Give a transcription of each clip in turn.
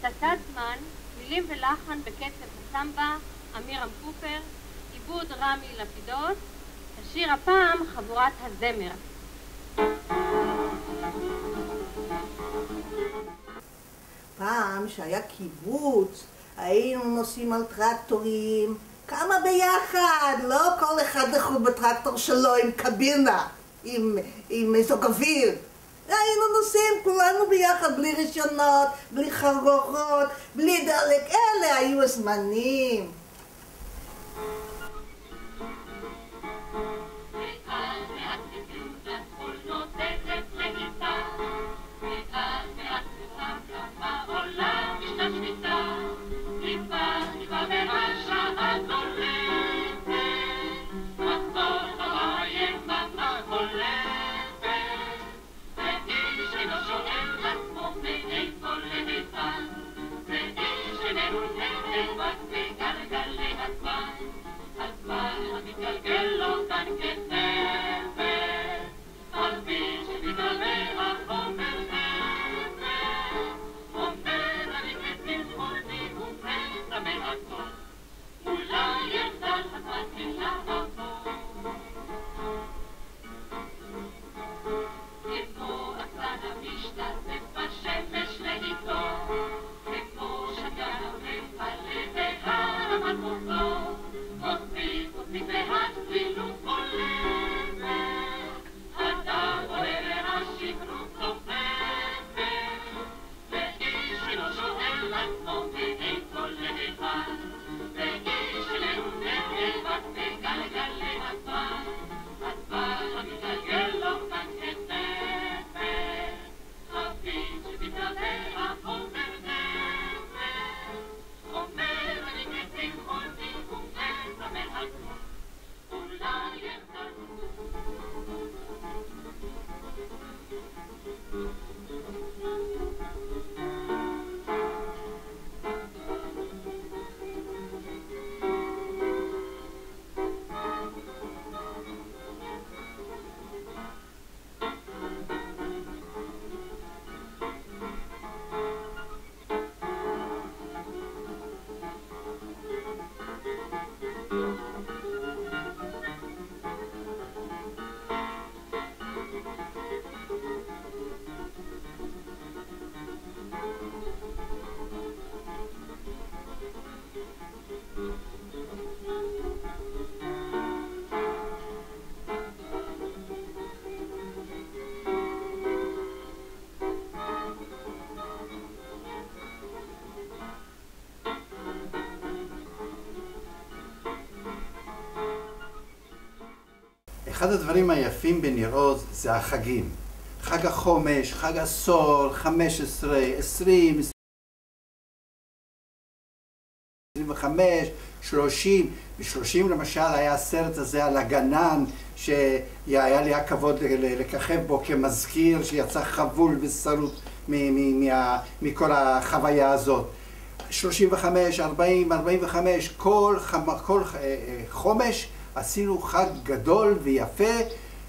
הקלטת זמן, מילים ולחן בקצב הסמבה, אמירם קופר, עיבוד רמי לפידות, השיר הפעם חבורת הזמר. פעם שהיה קיבוץ, היינו נוסעים על טרקטורים, כמה ביחד, לא כל אחד לחוד בטרקטור שלו עם קבינה, עם מיזוג אוויר. היינו נוסעים כולנו ביחד, בלי רישיונות, בלי חגורות, בלי דלק, אלה היו הזמנים. אחד הדברים היפים בניר עוז זה החגים. חג החומש, חג הסול, 15, 20, 25, 30. ב-30 למשל היה הסרט הזה על הגנן, שהיה לי הכבוד לככב בו כמזכיר, שיצא חבול ושרוט מכל החוויה הזאת. 35, 40, 45, כל חומש עשינו חג גדול ויפה,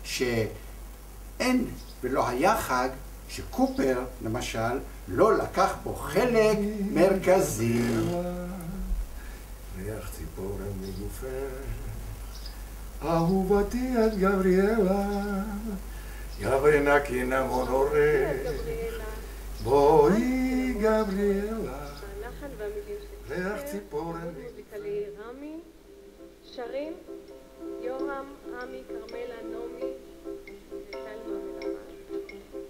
שאין ולא היה חג שקופר למשל לא לקח בו חלק מרכזי. ריח ציפורן מגופך, אהובתי את גבריאלה, יבנה כי נמון אורך, בואי גבריאלה, ריח ציפורן מוזיקלי רמי, שרים יורם, עמי, כרמלה, נעמי, סלמה ולמד,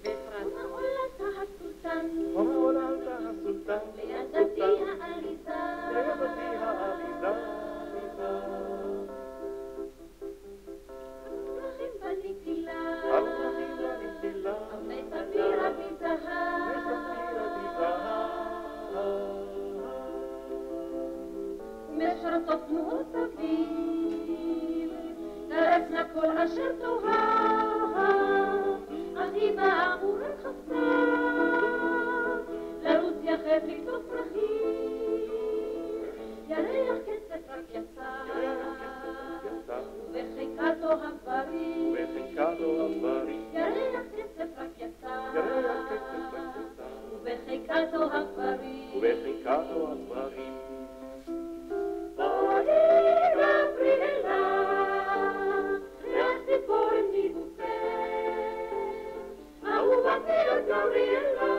ואפרת. עולת הסולטן, עולת הסולטן, לידתי האריזה, לידתי האריזה, הפרחים בנטילה, הפרחים בנטילה, אבני ספירה מזהב, משרתות תנועות סביב, תרצנה כל אשר Gabriela,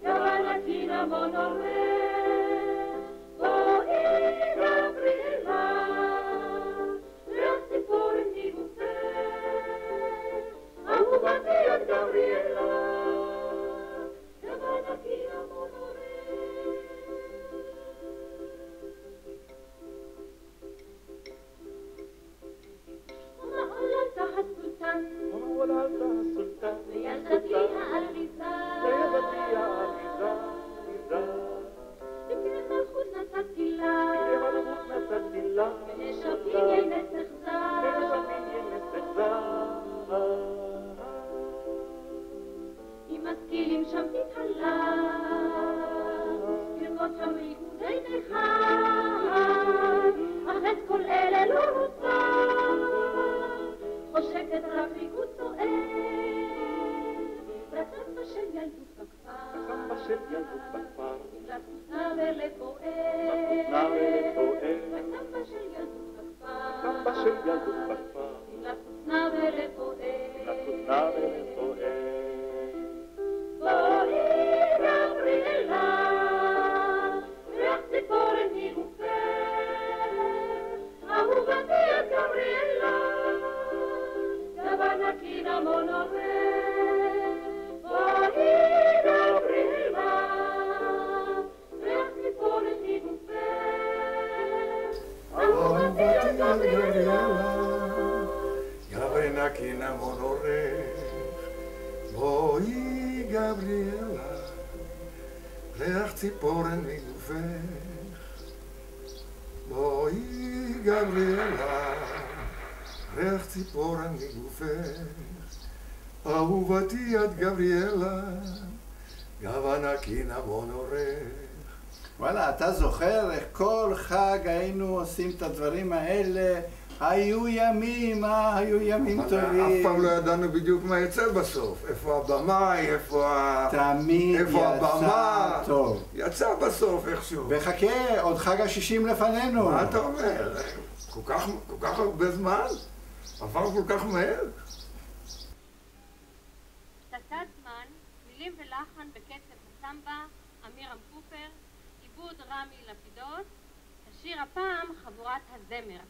Gabbana Cinnamon Oreach, boi Gabriela, Reach Ziporen Nigufech, Ahuvati at Gabriela, Gabbana Cinnamon Oreach. ولعلتها السلطان ليلتقيها الغزال ليلتقيها الغزال بكل ملخوص نسبت لا ملخوص نسبت لا ونشفين ينستخزال עם משכילים שם תתהלה לרקוד שם ריקודי ניחן אך את כל אלה לא רוצה חושקת רק ריקוד צועק לסמבה של ילדות בכפר לסמבה של ילדות בכפר לתותנה ולפועל לסמבה של ילדות בכפר לסמבה של ילדות בכפר לתותנה ולפועל לתותנה ולפועל בואי גבריאלה ריח ציפורן מגופך אהובתי את גבריאלה Gabbana Cinnamon Oreach, boi Gabriela, Reach Ziporen Nigufech, Ahuvati at Gabriela, Gabbana Cinnamon Oreach, boi Gabriela, Reach Ziporen migufech, boi Gabriela, ריח ציפורן מגופך, אהובתי את גבריאלה, גבנה קינמון עורך. וואלה, אתה זוכר איך כל חג היינו עושים את הדברים האלה? היו ימים, היו ימים טובים. אף פעם לא ידענו בדיוק מה יצא בסוף. איפה הבמאי, תמיד יצא טוב. יצא בסוף איכשהו. וחכה, עוד חג ה-60 לפנינו. מה אתה אומר? כל כך הרבה זמן? עבר כל כך מהר? פצצת זמן, מילים ולחן בקצב הסמבה, אמירם קופר, עיבוד רמי לפידות, השיר הפעם חבורת הזמר.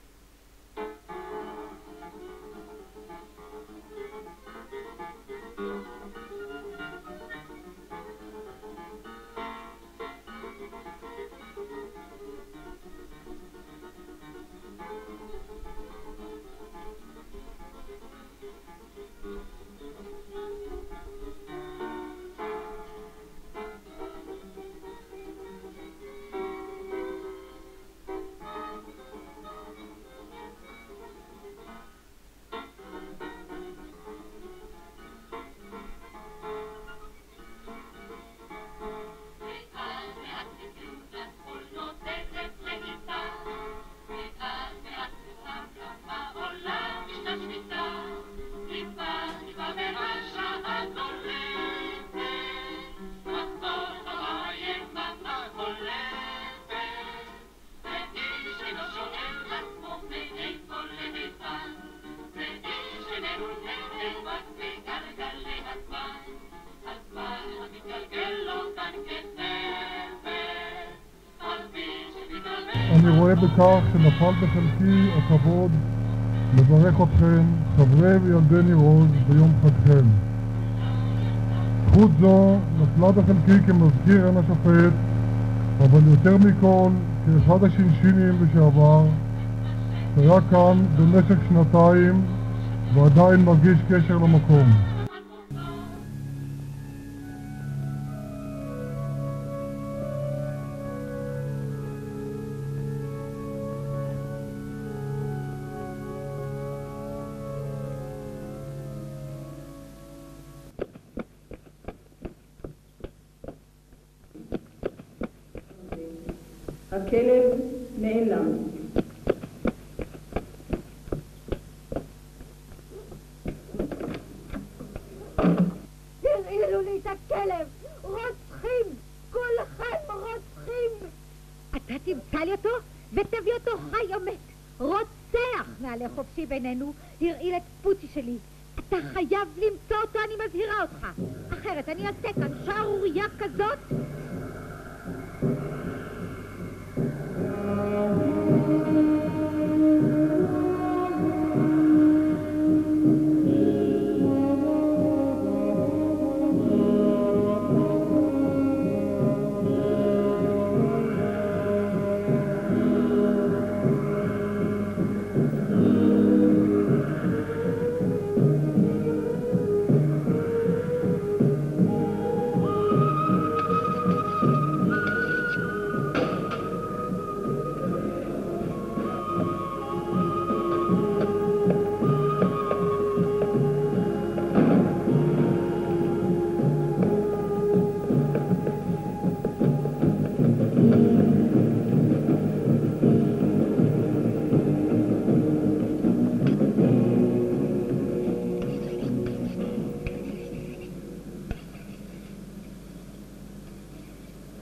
אני רואה בכך שנפל בחלקי הכבוד לברך אתכם, חברי וילדי ניר עוז, ביום חגכם. זכות זו נפלה בחלקי כמזכיר עין השופט, אבל יותר מכל כאחד השינשינים לשעבר, שהיה כאן במשך שנתיים ועדיין מרגיש קשר למקום. הכלב נעלם. תראילו לי את הכלב! רוצחים! כולכם רוצחים! אתה תמצא לי אותו ותביא אותו חי או מת. רוצח! נעלה חופשי בינינו, הרעיל את פוצ'י שלי. אתה אתה חייב למצוא אותו, אני מזהירה אותך. אחרת אני אעשה כאן שערורייה כזאת.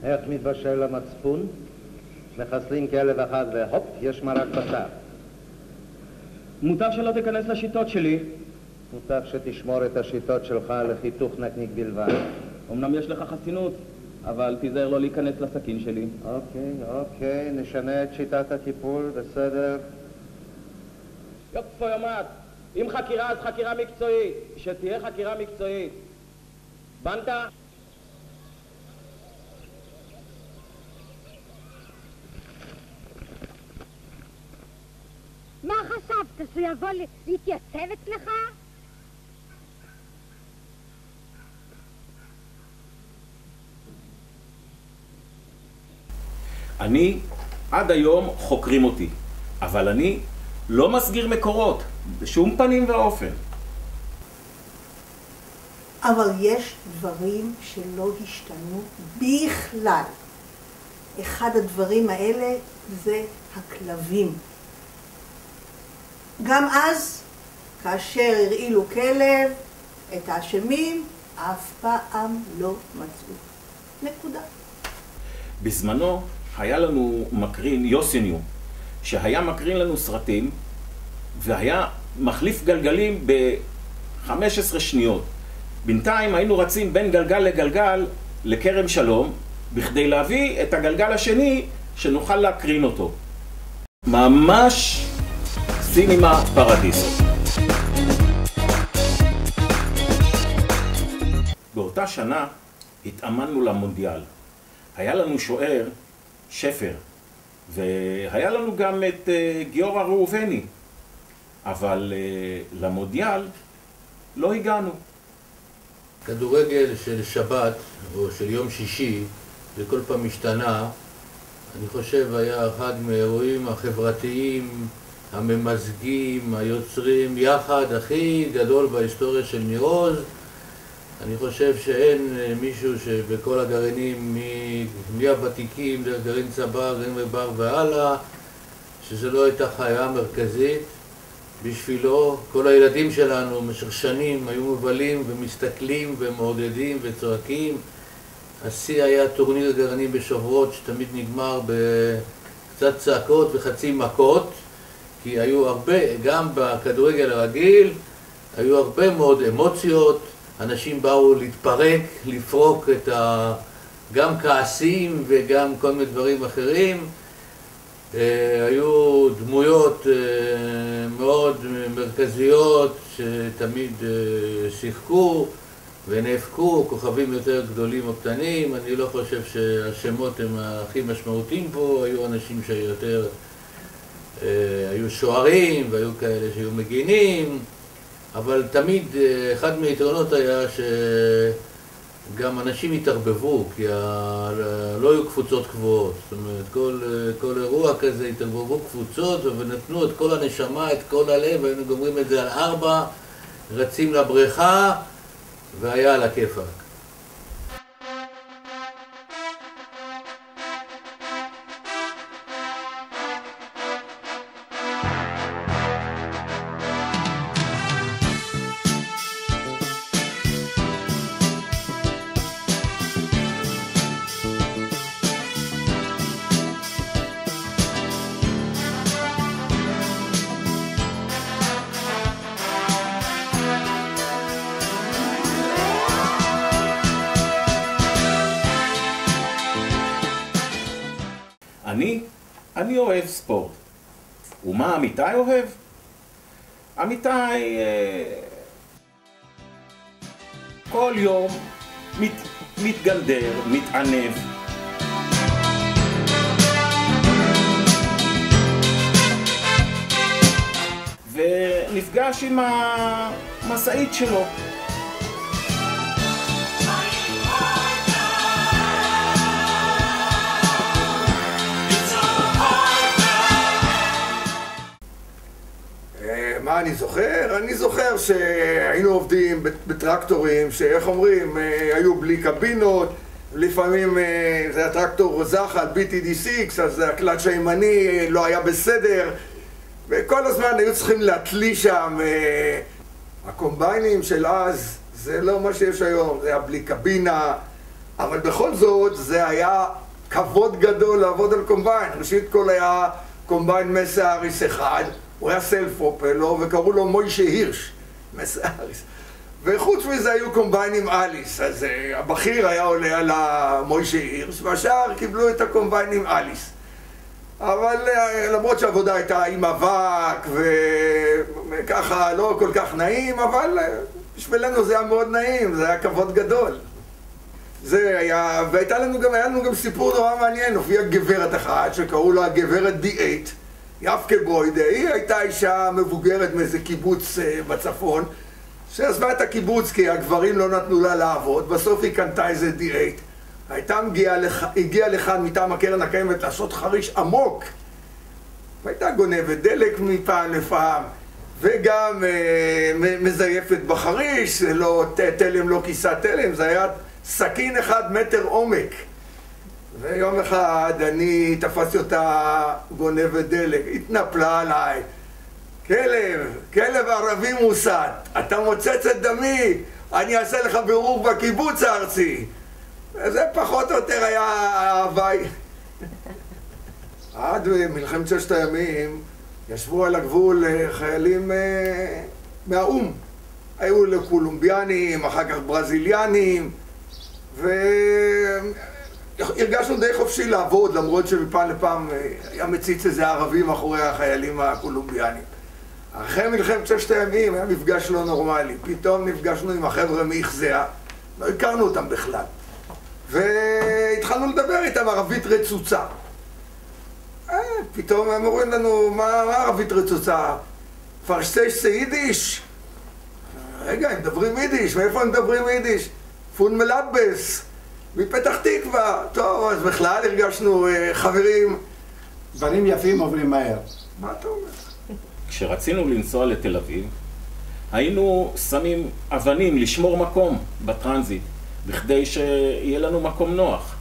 איך מתבשל המצפון? מחסלים כלב אחד והופ, יש מרק בשר. מוטב שלא תיכנס לשיטות שלי. מוטב שתשמור את השיטות שלך לחיתוך נקניק בלבד. אמנם יש לך חסינות, אבל תיזהר לא להיכנס לסכין שלי. אוקיי, נשנה את שיטת הטיפול, בסדר? יופי יומת, אם חקירה אז חקירה מקצועית, שתהיה חקירה מקצועית. בנת? מה חשבת, שהוא יבוא להתייצב אצלך? אני, עד היום חוקרים אותי, אבל אני לא מסגיר מקורות, בשום פנים ואופן. אבל יש דברים שלא השתנו בכלל. אחד הדברים האלה זה הכלבים. גם אז, כאשר הרעילו כלב, את האשמים אף פעם לא מצאו. נקודה. בזמנו היה לנו מקרין, יוסיניו, שהיה מקרין לנו סרטים, והיה מחליף גלגלים ב-15 שניות. בינתיים היינו רצים בין גלגל לגלגל לכרם שלום, בכדי להביא את הגלגל השני שנוכל להקרין אותו. ממש סינימה פרדיסו. באותה שנה התאמנו למונדיאל. היה לנו שוער, שפר, והיה לנו גם את גיורא ראובני, אבל למונדיאל לא הגענו. כדורגל של שבת או של יום שישי, זה כל פעם משתנה. אני חושב היה אחד מהאירועים החברתיים, הממזגים, היוצרים יחד הכי גדול בהיסטוריה של ניר עוז. אני חושב שאין מישהו שבכל הגרעינים, מהוותיקים, גרעין צבר, גרעין ובר והלאה, שזה לא הייתה חיה מרכזית. בשבילו כל הילדים שלנו במשך שנים היו מבלים ומסתכלים ומעודדים וצועקים. השיא היה טורניר גרעינים בשוברות שתמיד נגמר בקצת צעקות וחצי מכות, כי היו הרבה, גם בכדורגל הרגיל, היו הרבה מאוד אמוציות, אנשים באו להתפרק, לפרוק את גם כעסים וגם כל מיני דברים אחרים. היו דמויות מאוד מרכזיות שתמיד שיחקו ונאבקו, כוכבים יותר גדולים או קטנים. אני לא חושב שהשמות הם הכי משמעותיים פה, היו אנשים שיותר היו שוערים והיו כאלה שהיו מגינים, אבל תמיד אחד מהיתרונות היה שגם אנשים התערבבו, כי לא היו קבוצות קבועות. זאת אומרת, כל אירוע כזה התערבבו קבוצות ונתנו את כל הנשמה, את כל הלב, היינו גומרים את זה על 4, רצים לבריכה והיה על הכיפק. אני אוהב ספורט. ומה אמיתי אוהב? אמיתי כל יום מתגנדר, מתענב. ונפגש עם המסעית שלו. מה אני זוכר? אני זוכר שהיינו עובדים בטרקטורים שאיך אומרים, היו בלי קבינות, לפעמים זה היה טרקטור זחל, BTD6, אז הקלאץ' הימני לא היה בסדר, וכל הזמן היו צריכים להתלי שם. הקומביינים של אז זה לא מה שיש היום, זה היה בלי קבינה, אבל בכל זאת זה היה כבוד גדול לעבוד על קומביין. ראשית כל היה קומביין מסע אריס אחד, הוא היה סלף-פרופלר וקראו לו מוישה הירש, מסע אריס. וחוץ מזה היו קומביינים אליס, אז הבכיר היה עולה על המוישה הירש והשאר קיבלו את הקומביינים אליס. אבל למרות שהעבודה הייתה עם אבק וככה לא כל כך נעים, אבל בשבילנו זה היה מאוד נעים, זה היה כבוד גדול. זה היה, והיה לנו גם סיפור נורא מעניין. הופיעה גברת אחת שקראו לה גברת D8, יפקה ברוידה. היא הייתה אישה מבוגרת מאיזה קיבוץ בצפון שעזבה את הקיבוץ כי הגברים לא נתנו לה לעבוד. בסוף היא קנתה איזה D8, הגיעה לכאן מטעם הקרן הקיימת לעשות חריש עמוק, והייתה גונבת דלק מפעם לפעם וגם מזייפת בחריש. לא תלם, לא כיסה תלם, זה היה סכין 1 מטר עומק. ויום אחד אני תפסתי אותה גונבת דלק, התנפלה עליי. כלב ערבי מוסת, אתה מוצץ את דמי, אני אעשה לך בירור בקיבוץ הארצי. וזה פחות או יותר היה ההווי. עד מלחמת ששת הימים ישבו על הגבול חיילים מהאום. היו לקולומביאנים, אחר כך ברזיליאנים, והרגשנו די חופשי לעבוד, למרות שמפעם לפעם היה מציץ איזה ערבי מאחורי החיילים הקולומביאנים. אחרי מלחמת ששת הימים היה מפגש לא נורמלי. פתאום נפגשנו עם החבר'ה מאיחזיה, לא הכרנו אותם בכלל, והתחלנו לדבר איתם ערבית רצוצה. פתאום הם אומרים לנו, מה ערבית רצוצה? פרשטייש זה יידיש? רגע, הם מדברים יידיש. מאיפה הם מדברים יידיש? פון מלאבס, מפתח תקווה. טוב, אז בכלל הרגשנו חברים. דברים יפים עוברים מהר. מה אתה אומר? כשרצינו לנסוע לתל אביב, היינו שמים אבנים לשמור מקום בטרנזיט, בכדי שיהיה לנו מקום נוח.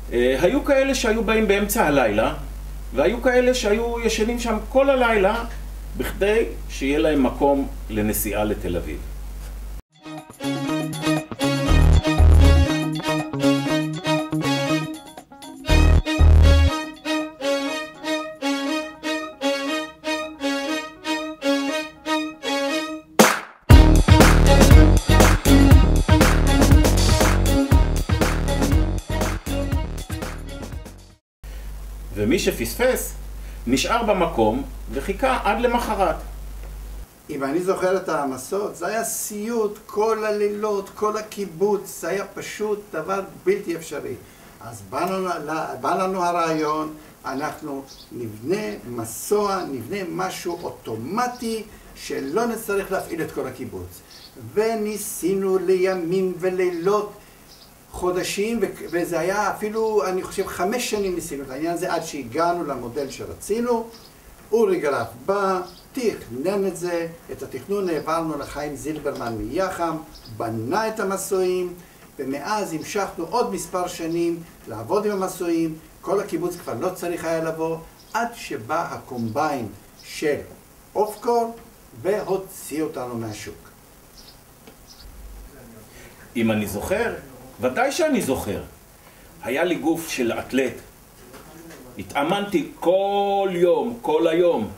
היו כאלה שהיו באים באמצע הלילה, והיו כאלה שהיו ישנים שם כל הלילה, בכדי שיהיה להם מקום לנסיעה לתל אביב. ומי שפספס נשאר במקום וחיכה עד למחרת. אם אני זוכר את המסעות, זה היה סיוט, כל הלילות, כל הקיבוץ, זה היה פשוט דבר בלתי אפשרי. אז בא לנו הרעיון, אנחנו נבנה מסוע, נבנה משהו אוטומטי שלא נצטרך להפעיל את כל הקיבוץ. וניסינו לימים ולילות, חודשים, וזה היה אפילו, אני חושב, 5 שנים ניסינו את העניין הזה עד שהגענו למודל שרצינו. אורי גרף בא, תכנן את זה, את התכנון העברנו לחיים זילברמן מיח"ם, בנה את המסועים, ומאז המשכנו עוד מספר שנים לעבוד עם המסועים. כל הקיבוץ כבר לא צריך היה לבוא, עד שבא הקומביין של אופקור והוציא אותנו מהשוק. אם אני זוכר, ודאי שאני זוכר. היה לי גוף של אתלט. התאמנתי כל יום, כל היום.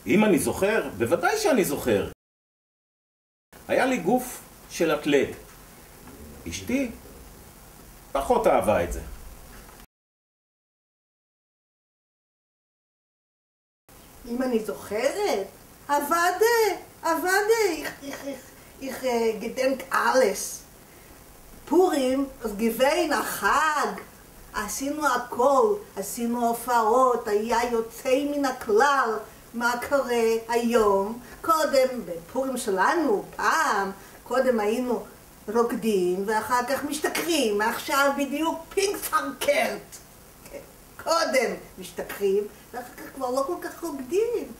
אם אני זוכר, בוודאי שאני זוכר. היה לי גוף של אתלט. אשתי פחות אהבה את זה. אם אני זוכרת, ich gedenk alles. פורים, אז גבין החג, עשינו הכל, עשינו הופעות, היה יוצא מן הכלל. מה קורה היום? קודם, בפורים שלנו, פעם, קודם היינו רוקדים ואחר כך משתכרים, עכשיו בדיוק פינק פאנקרט. קודם משתכרים ואחר כך כבר לא כל כך רוקדים.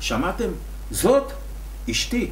שמעתם? זאת אשתי.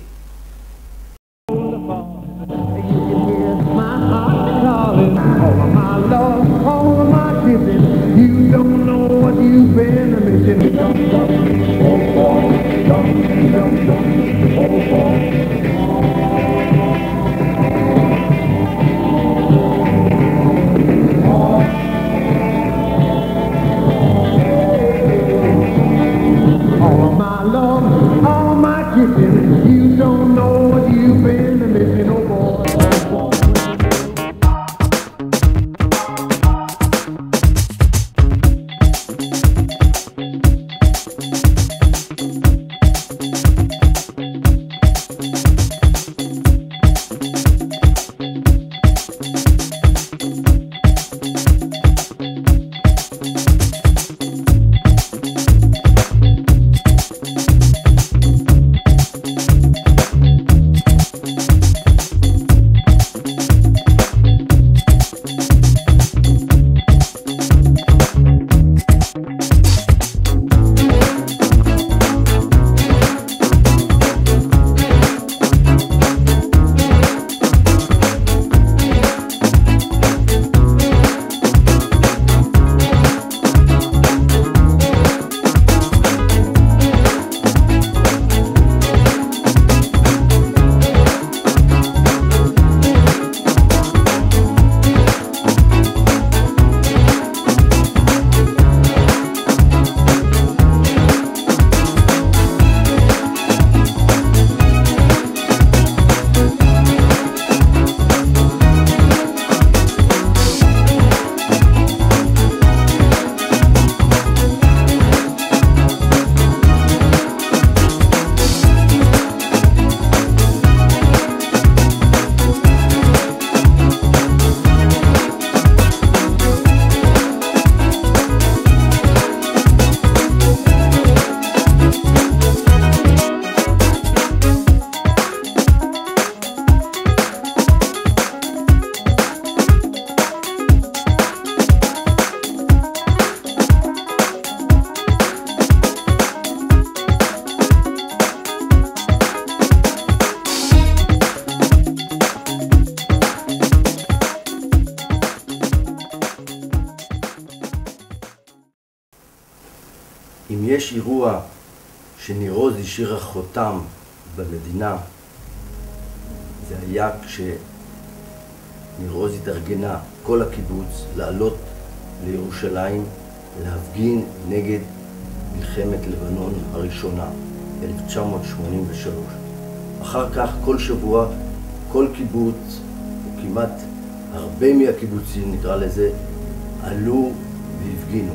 יש אירוע שניר עוז השאירה חותם במדינה, זה היה כשניר עוז התארגנה, כל הקיבוץ, לעלות לירושלים, להפגין נגד מלחמת לבנון הראשונה, 1983. אחר כך כל שבוע, כל קיבוץ, או כמעט הרבה מהקיבוצים נקרא לזה, עלו והפגינו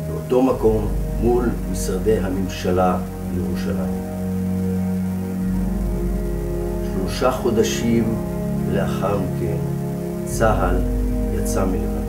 באותו מקום מול משרדי הממשלה בירושלים. 3 חודשים לאחר מכן צה"ל יצא מלבנון.